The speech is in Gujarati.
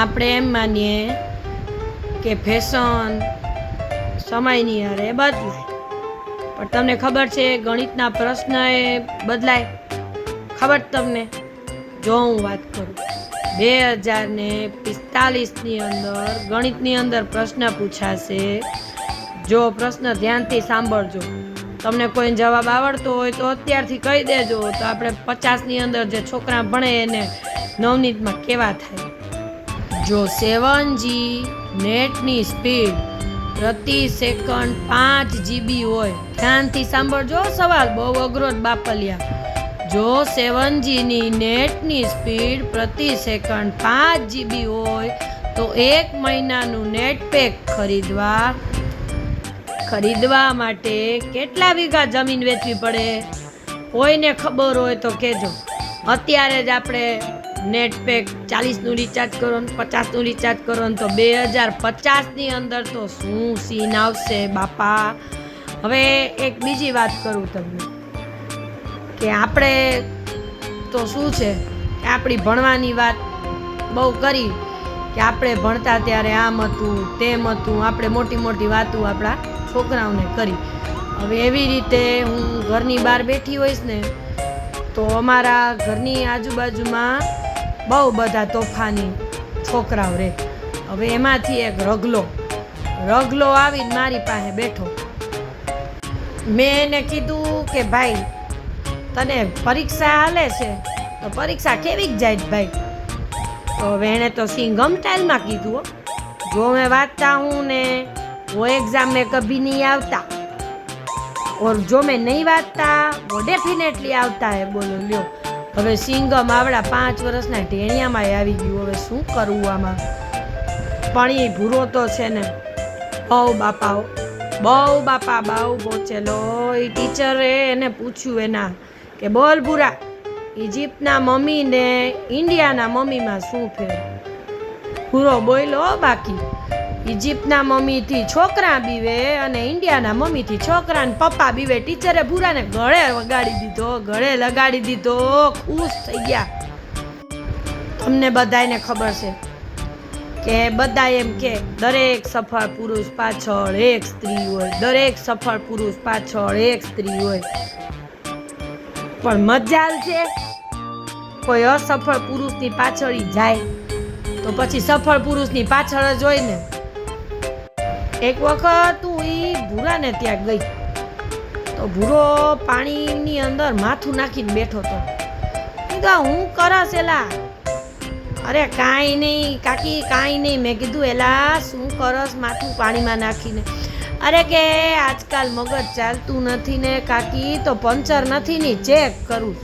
આપણે એમ માનીએ કે ફેશન સમયની હારે બદલાય, પણ તમને ખબર છે ગણિતના પ્રશ્ન એ બદલાય? ખબર તમને? જો હું વાત કરું 2045ની અંદર ગણિતની અંદર પ્રશ્ન પૂછાશે. જો પ્રશ્ન ધ્યાનથી સાંભળજો. તમને કોઈ જવાબ આવડતો હોય તો અત્યારથી કહી દેજો, તો આપણે 50ની અંદર જે છોકરા ભણે એને નવનીતમાં કેવા થાય. જો 7G નેટની સ્પીડ પ્રતિ સેકન્ડ 5 GB હોય, ધ્યાનથી સાંભળજો સવાલ, બહુ અઘરો જ બાપલિયા. જો 7Gની નેટની સ્પીડ પ્રતિ સેકન્ડ 5 GB હોય તો 1 મહિનાનું નેટ પેક ખરીદવા માટે કેટલા વીઘા જમીન વેચવી પડે? કોઈને ખબર હોય તો કહેજો. અત્યારે જ આપણે નેટ પેક 40નું રિચાર્જ કરો ને 50નું રિચાર્જ કરો ને તો 2050ની અંદર તો શું સીન આવશે બાપા. હવે એક બીજી વાત કરું તમને કે આપણે તો શું છે કે આપણી ભણવાની વાત બહુ કરી કે આપણે ભણતા ત્યારે આમ હતું તેમ હતું, આપણે મોટી મોટી વાતો આપણા છોકરાઓને કરી. હવે એવી રીતે હું ઘરની બહાર બેઠી હોઈશ ને તો અમારા ઘરની આજુબાજુમાં બહુ બધા તોફાની છોકરાઓ રહે. હવે એમાંથી એક રગલો આવીને મારી પાસે બેઠો. મેં એને કીધું કે ભાઈ તને પરીક્ષા હાલે છે તો પરીક્ષા કેવી જાય ભાઈ? તો હવે એણે તો સિંઘમ સ્ટાઇલમાં કીધું, જો મેં વાંચતા હું ને वो एग्जाम में कभी नहीं आता और जो मैं नहीं वाँचता वो डेफिनेटली आता है. बोलो લ્યો, હવે સિંગમ આવડા 5 વર્ષના ઢેણિયામાં આવી ગયું. હવે શું કરવું આમાં? પણ એ ભૂરો તો છે ને બહુ બાપા બહુ પહોંચેલો. એ ટીચરે એને પૂછ્યું એના કે બોલ ભૂરા, ઇજિપ્તના મમ્મી ને ઇન્ડિયાના મમ્મીમાં શું ફેર? ભૂરો બોલ્યો બાકી ઇજિપ્તના મમ્મીથી છોકરા બીવે અને ઇન્ડિયાના મમ્મીથી છોકરા ને પપ્પા બીવે. ટીચરે ભૂરાને ગળે લગાડી દીધો, ખુશ થઈ ગયા. તમને બધાને ખબર છે કે બધા એમ કે દરેક સફળ પુરુષ પાછળ એક સ્ત્રી હોય, દરેક સફળ પુરુષ પાછળ એક સ્ત્રી હોય. પણ મજાલ છે કોઈ અસફળ પુરુષની પાછળ જાય તો પછી સફળ પુરુષની પાછળ જ હોય ને. એક વખત હું એ ભૂરાને ત્યાં ગઈ તો ભૂરો પાણીની અંદર માથું નાખીને બેઠો હતો. કીધું હું કરસ એલા? અરે કાંઈ નહીં કાકી, કાંઈ નહીં. મેં કીધું એલા શું કરસ માથું પાણીમાં નાખીને? અરે કે આજકાલ મગજ ચાલતું નથી ને કાકી, તો પંચર નથી ને ચેક કરું.